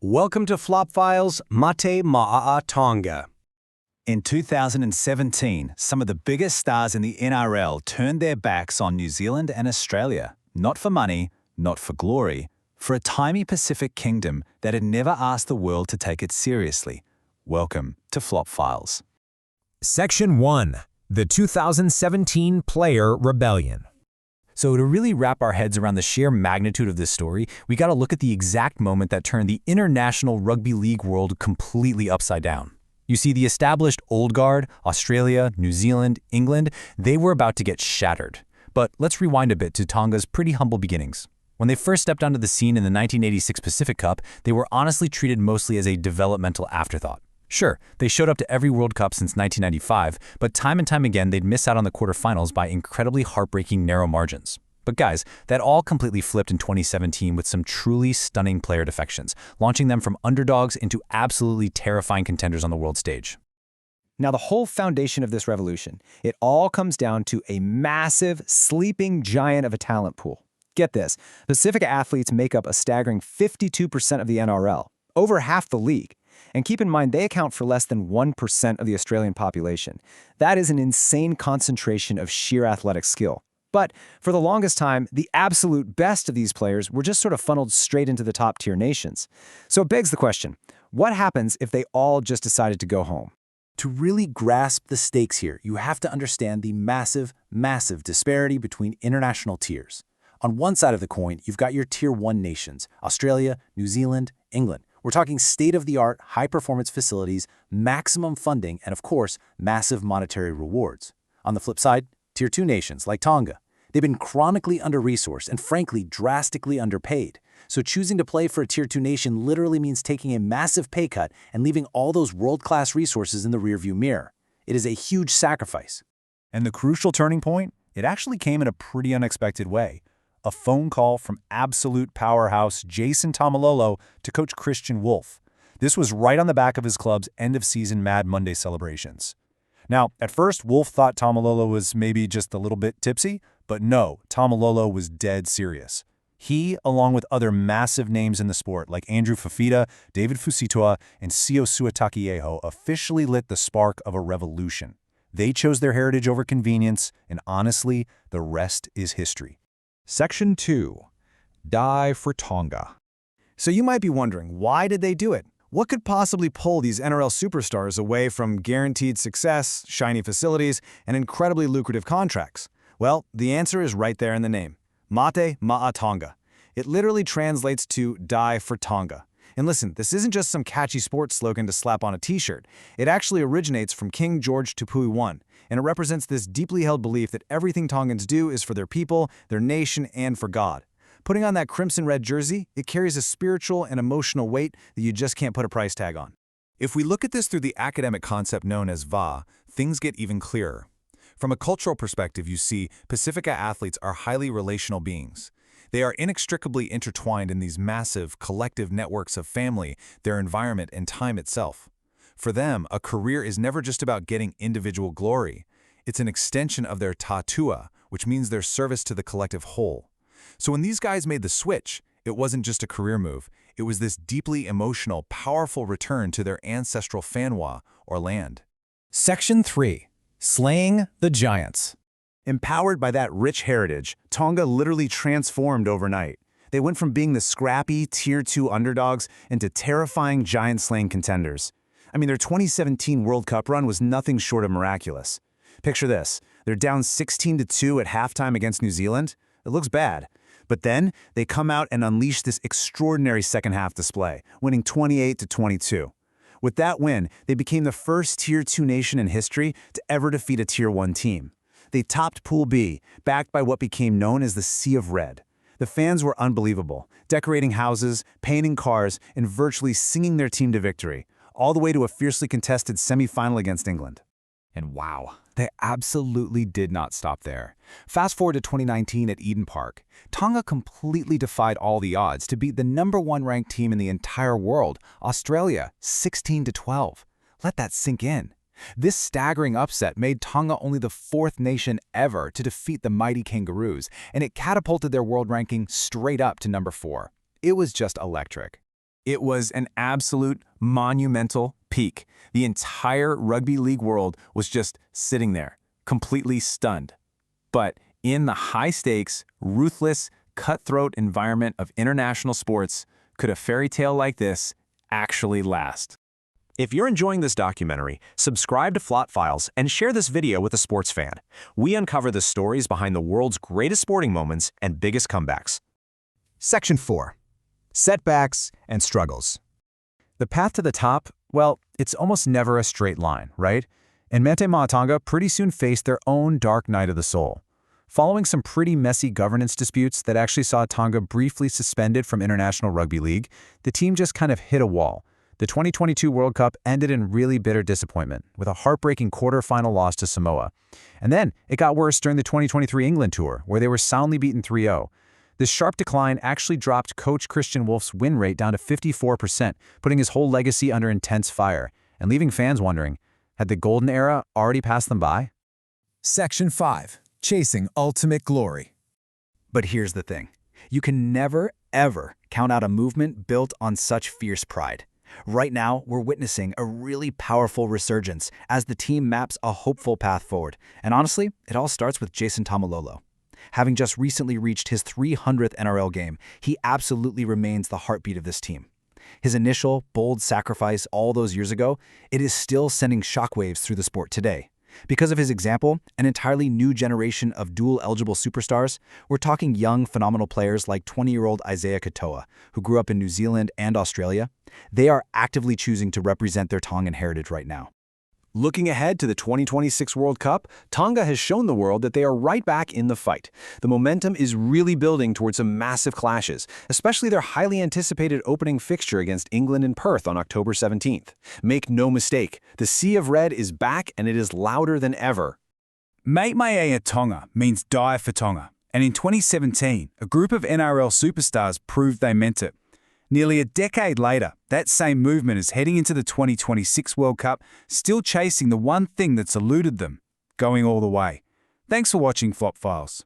Welcome to Flop Files, Mate Ma'a Tonga. In 2017, some of the biggest stars in the NRL turned their backs on New Zealand and Australia, not for money, not for glory, for a tiny Pacific kingdom that had never asked the world to take it seriously. Welcome to Flop Files. Section 1. The 2017 Player Rebellion. So to really wrap our heads around the sheer magnitude of this story, we got to look at the exact moment that turned the international rugby league world completely upside down. You see, the established old guard, Australia, New Zealand, England, they were about to get shattered. But let's rewind a bit to Tonga's pretty humble beginnings. When they first stepped onto the scene in the 1986 Pacific Cup, they were honestly treated mostly as a developmental afterthought. Sure, they showed up to every World Cup since 1995, but time and time again they'd miss out on the quarterfinals by incredibly heartbreaking narrow margins. But guys, that all completely flipped in 2017 with some truly stunning player defections, launching them from underdogs into absolutely terrifying contenders on the world stage. Now, the whole foundation of this revolution, it all comes down to a massive, sleeping giant of a talent pool. Get this, Pacific athletes make up a staggering 52% of the NRL, over half the league. And keep in mind, they account for less than 1% of the Australian population. That is an insane concentration of sheer athletic skill. But for the longest time, the absolute best of these players were just sort of funneled straight into the top-tier nations. So it begs the question, what happens if they all just decided to go home? To really grasp the stakes here, you have to understand the massive, massive disparity between international tiers. On one side of the coin, you've got your Tier 1 nations, Australia, New Zealand, England. We're talking state-of-the-art, high-performance facilities, maximum funding, and of course, massive monetary rewards. On the flip side, Tier 2 nations like Tonga. They've been chronically under-resourced and frankly drastically underpaid. So choosing to play for a Tier 2 nation literally means taking a massive pay cut and leaving all those world-class resources in the rearview mirror. It is a huge sacrifice. And the crucial turning point? It actually came in a pretty unexpected way. A phone call from absolute powerhouse Jason Taumalolo to coach Christian Wolff. This was right on the back of his club's end-of-season Mad Monday celebrations. Now, at first, Wolff thought Taumalolo was maybe just a little bit tipsy, but no, Taumalolo was dead serious. He, along with other massive names in the sport like Andrew Fifita, David Fusitoa, and Sio Suatakiaho, officially lit the spark of a revolution. They chose their heritage over convenience, and honestly, the rest is history. Section 2. Die for Tonga. So you might be wondering, why did they do it? What could possibly pull these NRL superstars away from guaranteed success, shiny facilities, and incredibly lucrative contracts? Well, the answer is right there in the name. Mate Ma'a Tonga. It literally translates to die for Tonga. And listen, this isn't just some catchy sports slogan to slap on a t-shirt. It actually originates from King George Tupui I, and it represents this deeply held belief that everything Tongans do is for their people, their nation, and for God. Putting on that crimson-red jersey, it carries a spiritual and emotional weight that you just can't put a price tag on. If we look at this through the academic concept known as VA, things get even clearer. From a cultural perspective, you see, Pacifica athletes are highly relational beings. They are inextricably intertwined in these massive, collective networks of family, their environment, and time itself. For them, a career is never just about getting individual glory. It's an extension of their tatua, which means their service to the collective whole. So when these guys made the switch, it wasn't just a career move. It was this deeply emotional, powerful return to their ancestral fanwa, or land. Section 3. Slaying the Giants. Empowered by that rich heritage, Tonga literally transformed overnight. They went from being the scrappy Tier 2 underdogs into terrifying giant-slaying contenders. I mean, their 2017 World Cup run was nothing short of miraculous. Picture this, they're down 16-2 at halftime against New Zealand. It looks bad. But then, they come out and unleash this extraordinary second-half display, winning 28-22. With that win, they became the first Tier 2 nation in history to ever defeat a Tier 1 team. They topped Pool B, backed by what became known as the Sea of Red. The fans were unbelievable, decorating houses, painting cars, and virtually singing their team to victory, all the way to a fiercely contested semifinal against England. And wow, they absolutely did not stop there. Fast forward to 2019 at Eden Park. Tonga completely defied all the odds to beat the #1 ranked team in the entire world, Australia, 16-12. Let that sink in. This staggering upset made Tonga only the 4th nation ever to defeat the mighty Kangaroos, and it catapulted their world ranking straight up to #4. It was just electric. It was an absolute monumental peak. The entire rugby league world was just sitting there, completely stunned. But in the high-stakes, ruthless, cutthroat environment of international sports, could a fairy tale like this actually last? If you're enjoying this documentary, subscribe to Flop Files and share this video with a sports fan. We uncover the stories behind the world's greatest sporting moments and biggest comebacks. Section 4. Setbacks and struggles. The path to the top, well, it's almost never a straight line, right? And Mate Ma'a Tonga pretty soon faced their own dark night of the soul. Following some pretty messy governance disputes that actually saw Tonga briefly suspended from International Rugby League, the team just kind of hit a wall. The 2022 World Cup ended in really bitter disappointment, with a heartbreaking quarter-final loss to Samoa. And then it got worse during the 2023 England tour, where they were soundly beaten 3-0. This sharp decline actually dropped coach Christian Wolff's win rate down to 54%, putting his whole legacy under intense fire, and leaving fans wondering, had the golden era already passed them by? Section 5. Chasing ultimate glory. But here's the thing. You can never, ever count out a movement built on such fierce pride. Right now, we're witnessing a really powerful resurgence as the team maps a hopeful path forward. And honestly, it all starts with Jason Taumalolo. Having just recently reached his 300th NRL game, he absolutely remains the heartbeat of this team. His initial, bold sacrifice all those years ago, it is still sending shockwaves through the sport today. Because of his example, an entirely new generation of dual-eligible superstars, we're talking young, phenomenal players like 20-year-old Isaiah Katoa, who grew up in New Zealand and Australia. They are actively choosing to represent their Tongan heritage right now. Looking ahead to the 2026 World Cup, Tonga has shown the world that they are right back in the fight. The momentum is really building towards some massive clashes, especially their highly anticipated opening fixture against England in Perth on October 17th. Make no mistake, the Sea of Red is back and it is louder than ever. Mate Ma'a Tonga means die for Tonga, and in 2017, a group of NRL superstars proved they meant it. Nearly a decade later, that same movement is heading into the 2026 World Cup, still chasing the one thing that's eluded them, going all the way. Thanks for watching Flop Files.